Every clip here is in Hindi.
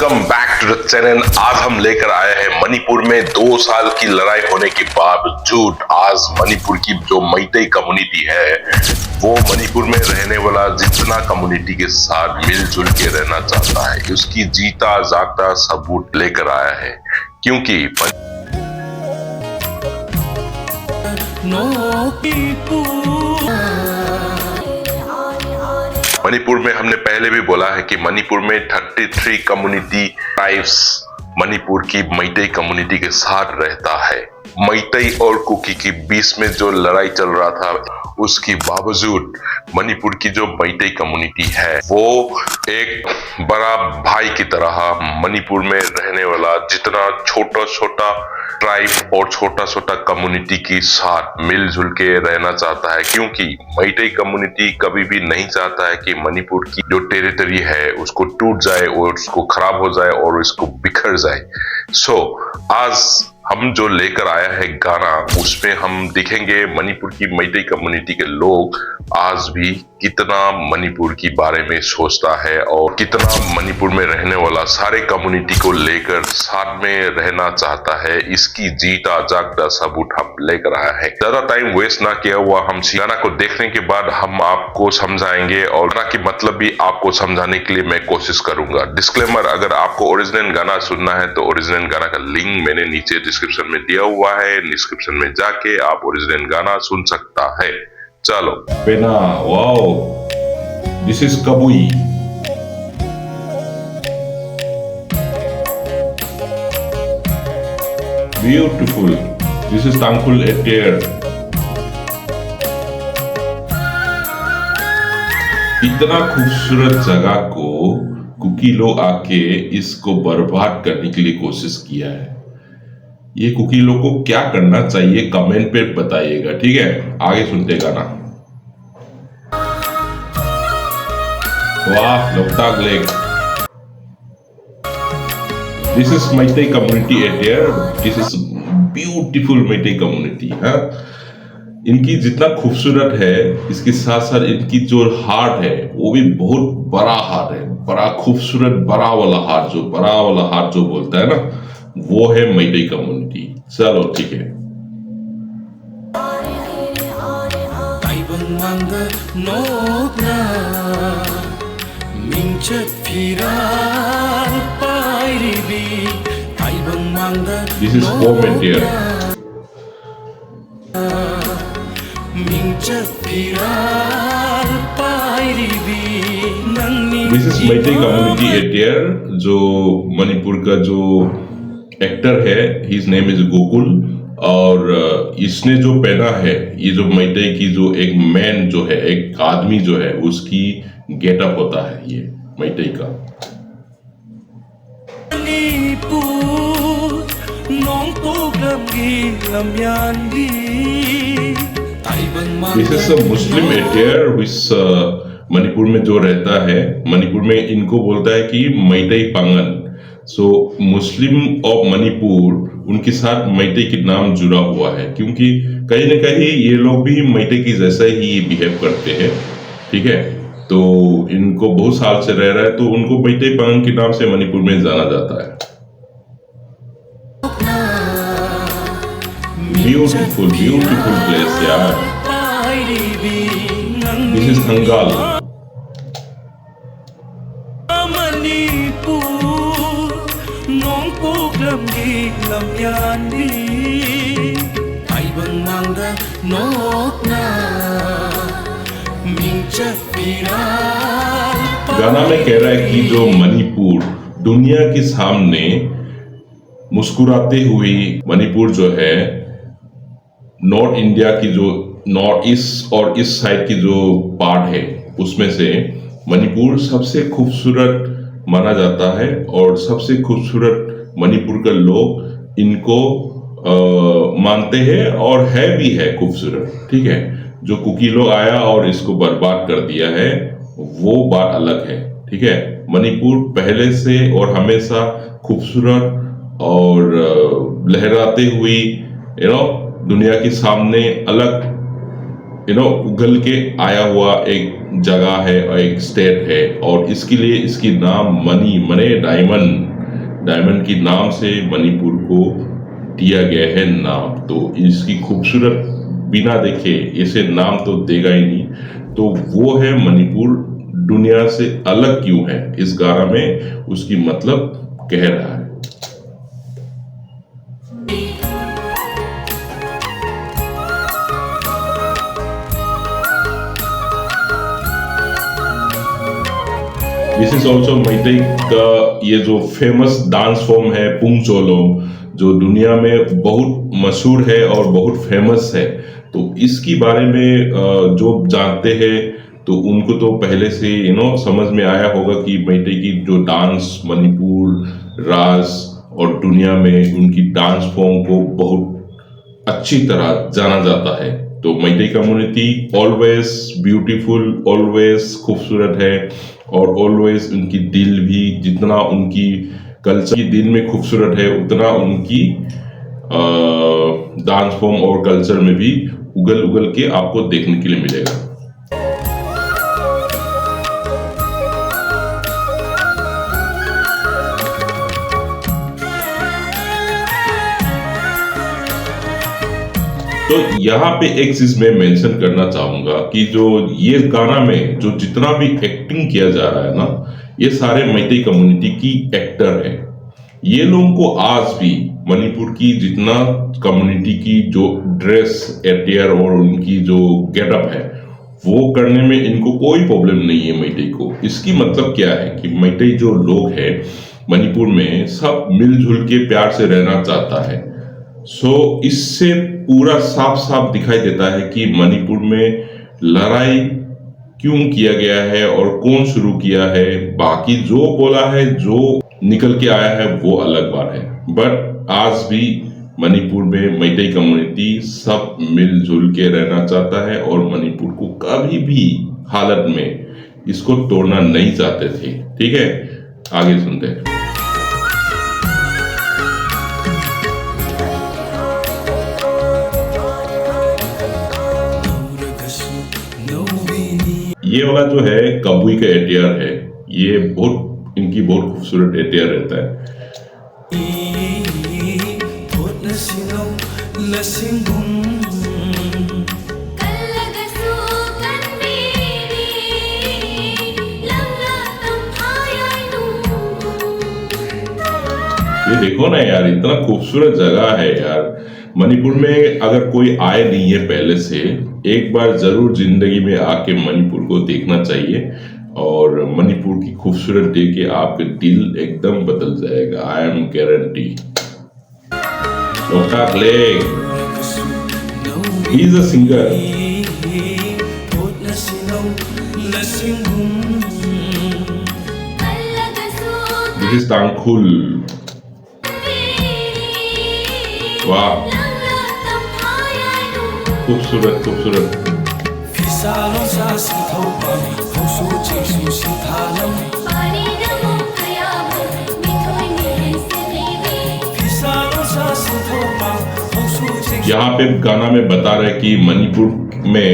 Welcome back to the channel. आज हम लेकर आए हैं मणिपुर में 2 साल की लड़ाई होने के बावजूद आज मणिपुर की जो मैतेई कम्युनिटी है वो मणिपुर में रहने वाला जितना कम्युनिटी के साथ मिलजुल के रहना चाहता है उसकी जीता जागता सबूत लेकर आया है। क्योंकि मणिपुर में हमने पहले भी बोला है कि मणिपुर में 33 कम्युनिटी ट्राइब्स मणिपुर की मैतेई कम्युनिटी के साथ रहता है। मैतेई और कुकी के बीच में जो लड़ाई चल रहा था उसके बावजूद मणिपुर की जो मैतेई कम्युनिटी है वो एक बड़ा भाई की तरह मणिपुर में रहने वाला जितना छोटा छोटा ट्राइब और छोटा छोटा कम्युनिटी के साथ मिलजुल के रहना चाहता है। क्योंकि मैतेई कम्युनिटी कभी भी नहीं चाहता है कि मणिपुर की जो टेरिटरी है उसको टूट जाए और उसको खराब हो जाए और इसको बिखर जाए। सो आज हम जो लेकर आया है गाना उसमें हम दिखेंगे मणिपुर की मैतेई कम्युनिटी के लोग आज भी कितना मणिपुर के बारे में सोचता है और कितना मणिपुर में रहने वाला सारे कम्युनिटी को लेकर साथ में रहना चाहता है। इसकी जीता जागता सबूत हम लेकर आया है। ज्यादा टाइम वेस्ट ना किया हुआ हम गाना को देखने के बाद हम आपको समझाएंगे और गाना की मतलब भी आपको समझाने के लिए मैं कोशिश करूंगा। डिस्क्लेमर, अगर आपको ओरिजिनल गाना सुनना है तो ओरिजिनल गाना का लिंक मैंने नीचे डिस्क्रिप्शन में दिया हुआ है। डिस्क्रिप्शन में जाके आप ओरिजिनल गाना सुन सकता है। चलो Pena, wow, this is Kabui. Beautiful. This is Tangkul Etier. इतना खूबसूरत जगह को कुकी लोग आके इसको बर्बाद करने के लिए कोशिश किया है। ये कुकी लोग को क्या करना चाहिए कमेंट पे बताइएगा, ठीक है? आगे सुनते गाना। वाह, Loktak lake. This is Meitei community area. This is beautiful Meitei community. हाँ, इनकी जितना खूबसूरत है इसके साथ साथ इनकी जो हार्ट है वो भी बहुत बड़ा हार्ट है, बड़ा खूबसूरत बड़ा वाला हार्ट जो बोलता है ना वो है मैतेई कम्युनिटी। चलो ठीक है। This is Pometia. This is Meitei community attire जो मणिपुर का जो एक्टर है, हिज नेम इज गोकुल। और इसने जो पहना है ये जो मैतेई की जो एक मैन जो है, एक आदमी जो है उसकी गेटअप होता है ये मैतेई का। दिस इज अ मुस्लिम एटियर विच मणिपुर में जो रहता है। मणिपुर में इनको बोलता है कि मैतेई पांगन। सो मुस्लिम ऑफ मणिपुर उनके साथ मैतेई के नाम जुड़ा हुआ है क्योंकि कहीं ना कहीं ये लोग भी मैतेई की जैसा ही बिहेव करते हैं, ठीक है? तो इनको बहुत साल से रह रहा है तो उनको मैतेई पांगन के नाम से मणिपुर में जाना जाता है। ब्यूटीफुल प्लेस यार। दिस इज हंगाल। गाना में कह रहा है कि जो मणिपुर दुनिया के सामने मुस्कुराते हुए मणिपुर जो है नॉर्थ इंडिया की जो नॉर्थ ईस्ट और ईस्ट साइड की जो पार्ट है उसमें से मणिपुर सबसे खूबसूरत माना जाता है और सबसे खूबसूरत मणिपुर के लोग इनको मानते हैं और है भी है खूबसूरत, ठीक है? जो कुकी लोग आया और इसको बर्बाद कर दिया है वो बात अलग है, ठीक है? मणिपुर पहले से और हमेशा खूबसूरत और लहराते हुई दुनिया के सामने अलग उगल के आया हुआ एक जगह है और एक स्टेट है, और इसके लिए इसकी नाम मनी मने डायमंड की नाम से मणिपुर को दिया गया है नाम। तो इसकी खूबसूरत बिना देखे इसे नाम तो देगा ही नहीं। तो वो है मणिपुर दुनिया से अलग क्यों है, इस गाना में उसकी मतलब कह रहा है। दिस इज ऑल्सो मैतेई का ये जो फेमस डांस फॉर्म है पुंगचोलोम, जो दुनिया में बहुत मशहूर है और बहुत फेमस है। तो इसके बारे में जो जानते हैं तो उनको तो पहले से समझ में आया होगा कि मैतेई की जो डांस मणिपुर राज और दुनिया में उनकी डांस फॉर्म को बहुत अच्छी तरह जाना जाता है। तो Meitei community always beautiful, always खूबसूरत है, और ऑलवेज उनकी दिल भी, जितना उनकी कल्चर की दिल में खूबसूरत है उतना उनकी डांस फॉर्म और कल्चर में भी उगल उगल के आपको देखने के लिए मिलेगा। तो यहाँ पे एक चीज मैं मेंशन करना चाहूंगा कि जो ये गाना में जो जितना भी एक्टिंग किया जा रहा है ना, ये सारे मैतेई कम्युनिटी की एक्टर है। ये लोगों को आज भी मणिपुर की जितना कम्युनिटी की जो ड्रेस एटियर और उनकी जो गेटअप है वो करने में इनको कोई प्रॉब्लम नहीं है मैतेई को। इसकी मतलब क्या है कि मैतेई जो लोग हैं मणिपुर में सब मिलजुल के प्यार से रहना चाहता है। इससे पूरा साफ साफ दिखाई देता है कि मणिपुर में लड़ाई क्यों किया गया है और कौन शुरू किया है। बाकी जो बोला है, जो निकल के आया है वो अलग बात है, बट आज भी मणिपुर में मैतेई कम्युनिटी सब मिलजुल के रहना चाहता है और मणिपुर को कभी भी हालत में इसको तोड़ना नहीं चाहते थे। ठीक है, आगे सुनते हैं। ये वाला जो है कबुई का एटियर है, ये बहुत इनकी बहुत खूबसूरत एटियर रहता है। ये देखो ना यार, इतना खूबसूरत जगह है यार। मणिपुर में अगर कोई आए नहीं है पहले से, एक बार जरूर जिंदगी में आके मणिपुर को देखना चाहिए, और मणिपुर की खूबसूरत देख के आपके दिल एकदम बदल जाएगा। I am guarantee. Loktak lake, he is a singer. This is Tangkhul. वाह, खूबसूरत खूबसूरत। यहाँ पे गाना में बता रहे कि मणिपुर में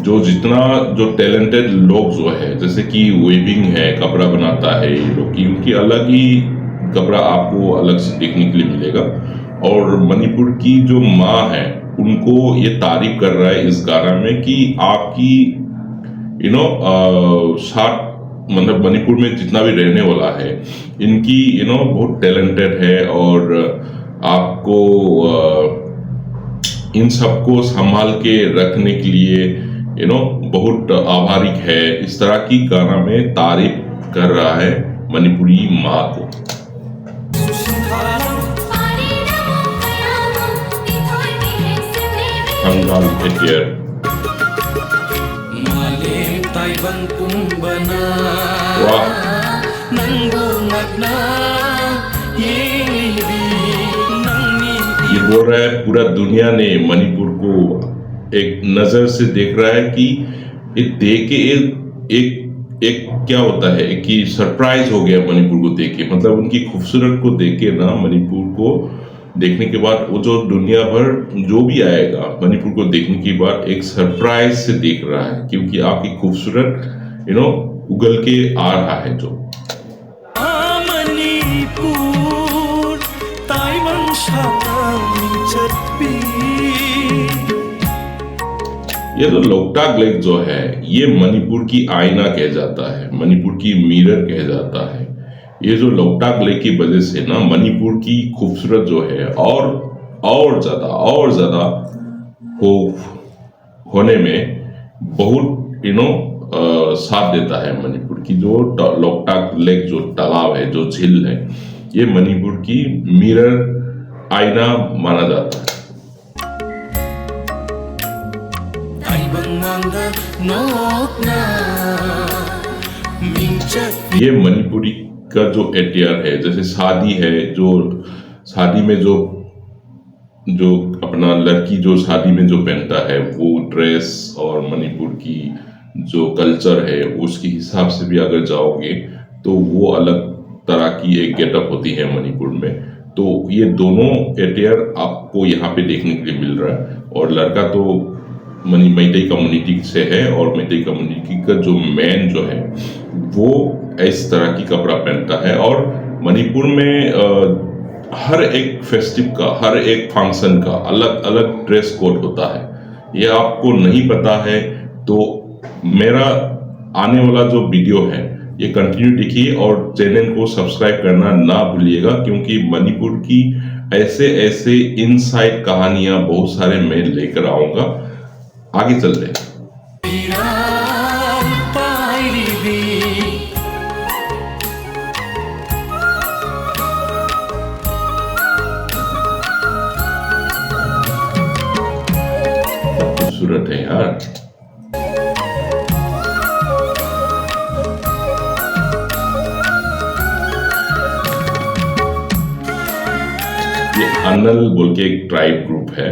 जो जितना जो टैलेंटेड लोग जो है, जैसे कि वेविंग है, कपड़ा बनाता है ये लोग की, उनकी अलग ही कपड़ा आपको अलग से देखने के लिए मिलेगा। और मणिपुर की जो माँ है उनको ये तारीफ कर रहा है इस गाना में कि आपकी साथ मतलब मणिपुर में जितना भी रहने वाला है इनकी बहुत टैलेंटेड है, और आपको इन सबको संभाल के रखने के लिए बहुत आभारी है। इस तरह की गाना में तारीफ कर रहा है मणिपुरी माँ को। Hanggang Etir. Wah. ये बोल रहा है पूरा दुनिया ने मणिपुर को एक नजर से देख रहा है कि एक देख के एक क्या होता है कि सरप्राइज हो गया मणिपुर को देख के। मतलब उनकी खूबसूरत को देख के ना मणिपुर को देखने के बाद वो जो दुनिया भर जो भी आएगा मणिपुर को देखने के बाद एक सरप्राइज से देख रहा है, क्योंकि आपकी खूबसूरत उगल के आ रहा है जो मणिपुर ताइवान ये जो लोकटाक लेक जो है ये मणिपुर की आईना कह जाता है, मणिपुर की मिरर कह जाता है। ये जो लोकटाक लेक की वजह से ना मणिपुर की खूबसूरत जो है और ज्यादा होने में बहुत साथ देता है। मणिपुर की जो लोकटाक लेक जो तालाब है, जो झील है, ये मणिपुर की मिरर आईना माना जाता है। ये मणिपुरी का जो एटीआर है, जैसे शादी है, जो शादी में जो अपना लड़की जो शादी में जो पहनता है वो ड्रेस और मणिपुर की जो कल्चर है उसके हिसाब से भी अगर जाओगे तो वो अलग तरह की एक गेटअप होती है मणिपुर में। तो ये दोनों एटीआर आपको यहाँ पे देखने के लिए मिल रहा है। और लड़का तो मैतेई कम्युनिटी से है और मैतेई कम्युनिटी का जो मैन जो है वो इस तरह की कपड़ा पहनता है। और मणिपुर में हर एक फेस्टिव का, हर एक फंक्शन का अलग अलग ड्रेस कोड होता है। ये आपको नहीं पता है तो मेरा आने वाला जो वीडियो है ये कंटिन्यू देखिए और चैनल को सब्सक्राइब करना ना भूलिएगा, क्योंकि मणिपुर की ऐसे इनसाइड कहानियां बहुत सारे मैं लेकर आऊंगा। आगे चल रहे हैं। खूबसूरत है यार। ये अन्नल बोल के एक ट्राइब ग्रुप है।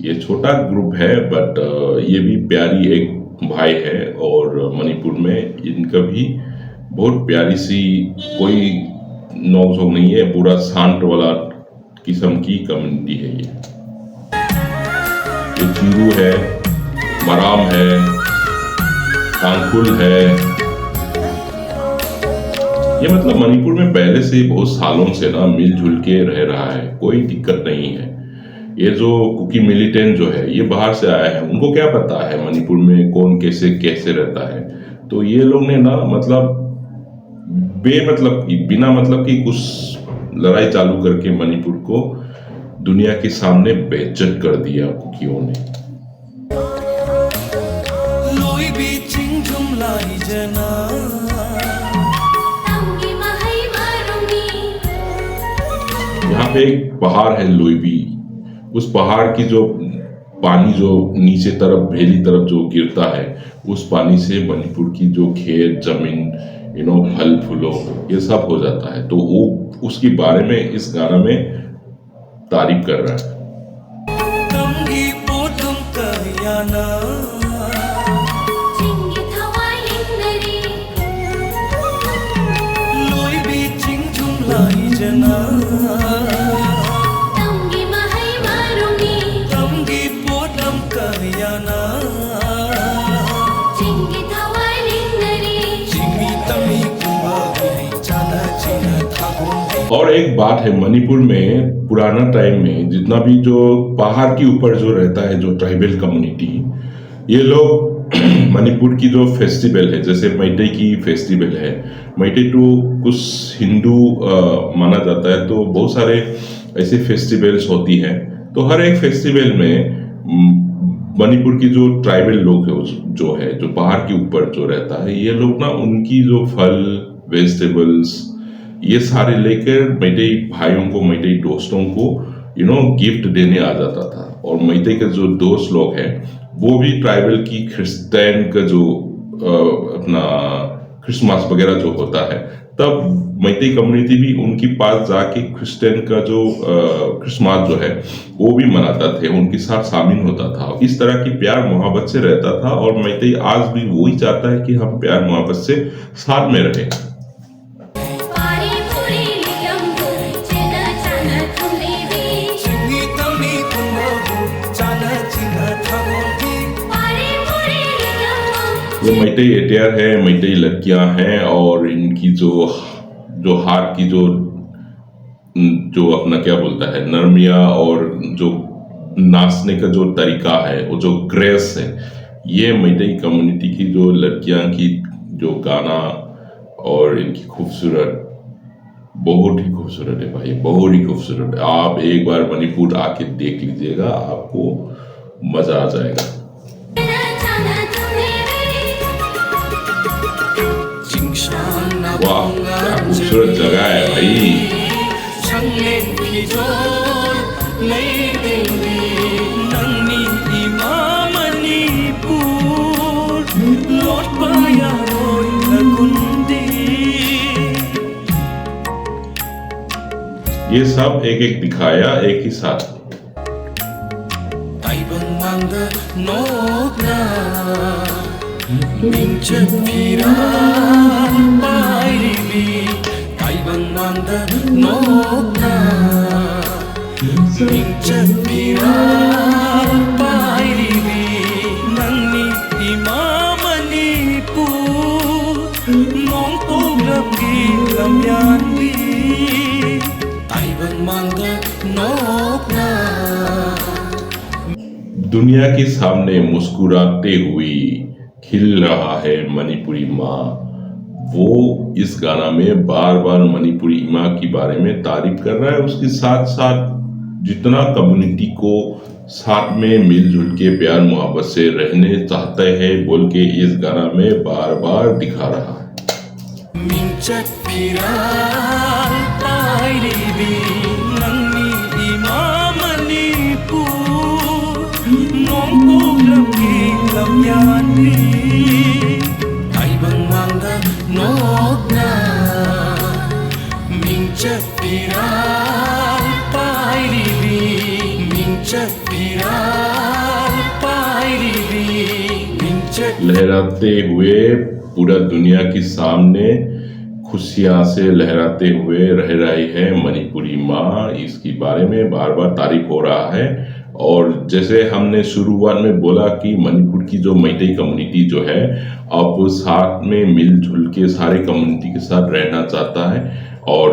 ये छोटा ग्रुप है बट ये भी प्यारी एक भाई है। और मणिपुर में इनका भी बहुत प्यारी सी, कोई नोक-झोंक नहीं है, पूरा शांत वाला किस्म की कम्युनिटी है। ये चिरू है, मराम है, कांकुल है। ये मतलब मणिपुर में पहले से बहुत सालों से ना मिलजुल के रह रहा है, कोई दिक्कत नहीं है। ये जो कुकी मिलिटेंट जो है ये बाहर से आया है, उनको क्या पता है मणिपुर में कौन कैसे रहता है। तो ये लोग ने ना मतलब बिना मतलब की कुछ लड़ाई चालू करके मणिपुर को दुनिया के सामने बेइज्जत कर दिया कुकियों ने। यहाँ पे एक पहाड़ है लोईबी। उस पहाड़ की जो पानी जो नीचे तरफ भेली तरफ जो गिरता है, उस पानी से मणिपुर की जो खेत जमीन फल फूलों ये सब हो जाता है। तो वो उसके बारे में इस गाना में तारीफ कर रहा है। और एक बात है, मणिपुर में पुराना टाइम में जितना भी जो पहाड़ के ऊपर जो रहता है जो ट्राइबल कम्युनिटी, ये लोग मणिपुर की जो फेस्टिवल है, जैसे मैतेई की फेस्टिवल है, मैतेई तो कुछ हिंदू माना जाता है, तो बहुत सारे ऐसे फेस्टिवल्स होती हैं। तो हर एक फेस्टिवल में मणिपुर की जो ट्राइबल लोग जो है जो पहाड़ के ऊपर जो रहता है, ये लोग ना उनकी जो फल वेजिटेबल्स ये सारे लेकर मैतेई भाइयों को, मैतेई दोस्तों को गिफ्ट देने आ जाता था। और मैतेई के जो दोस्त लोग हैं वो भी ट्राइबल की क्रिश्चियन का जो अपना क्रिसमस वगैरह जो होता है, तब मैतेई कम्युनिटी भी उनके पास जाके क्रिश्चियन का जो क्रिसमस जो है वो भी मनाता थे, उनके साथ शामिल होता था। इस तरह की प्यार मोहब्बत से रहता था। और मैतेई आज भी वही चाहता है कि हम प्यार मोहब्बत से साथ में रहें। मैतेई एटियर है, मैतेई लड़कियां हैं और इनकी जो हाथ की जो अपना क्या बोलता है नरमिया और जो नाचने का जो तरीका है वो जो ग्रेस है, ये मैतेई कम्युनिटी की जो लड़कियां की जो गाना और इनकी खूबसूरत, बहुत ही खूबसूरत है भाई, बहुत ही खूबसूरत है। आप एक बार मणिपुर आके देख लीजिएगा, आपको मजा आ जाएगा। वाह, क्या खूबसूरत जगह है भाई। ये सब एक एक दिखाया एक ही साथ। दुनिया के सामने मुस्कुराते हुए खिल रहा है मणिपुरी माँ। वो इस गाना में बार बार मणिपुरी माँ के बारे में तारीफ कर रहा है, उसके साथ साथ जितना कम्युनिटी को साथ में मिलजुल के प्यार मोहब्बत से रहने चाहते हैं बोल के इस गाना में बार बार दिखा रहा है। लहराते हुए पूरा दुनिया के सामने खुशियां से लहराते हुए रह रही है मणिपुरी माँ, इसके बारे में बार बार तारीफ हो रहा है। और जैसे हमने शुरुआत में बोला कि मणिपुर की जो मैतेई कम्युनिटी जो है अब साथ में मिलजुल के सारे कम्युनिटी के साथ रहना चाहता है, और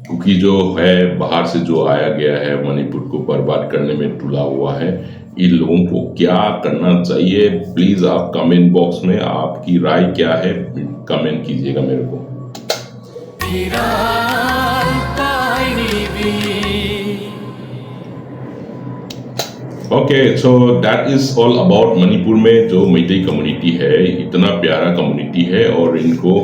क्योंकि जो है बाहर से जो आया गया है मणिपुर को बर्बाद करने में तुला हुआ है, इन लोगों को क्या करना चाहिए, प्लीज आप कमेंट बॉक्स में आपकी राय क्या है कमेंट कीजिएगा मेरे को। Okay, so that is all about Manipur में जो मैतेई कम्युनिटी है। इतना प्यारा कम्युनिटी है और इनको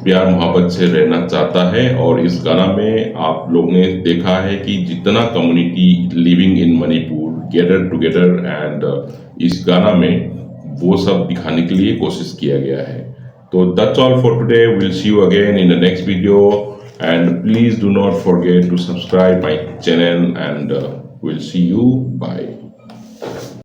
प्यार मोहब्बत से रहना चाहता है। और इस गाना में आप लोग ने देखा है कि जितना community living in Manipur gather together, and इस गाना में वो सब दिखाने के लिए कोशिश किया गया है। तो that's all for today, will see you again in the next video, and please do not forget to subscribe my channel, and will see you, bye.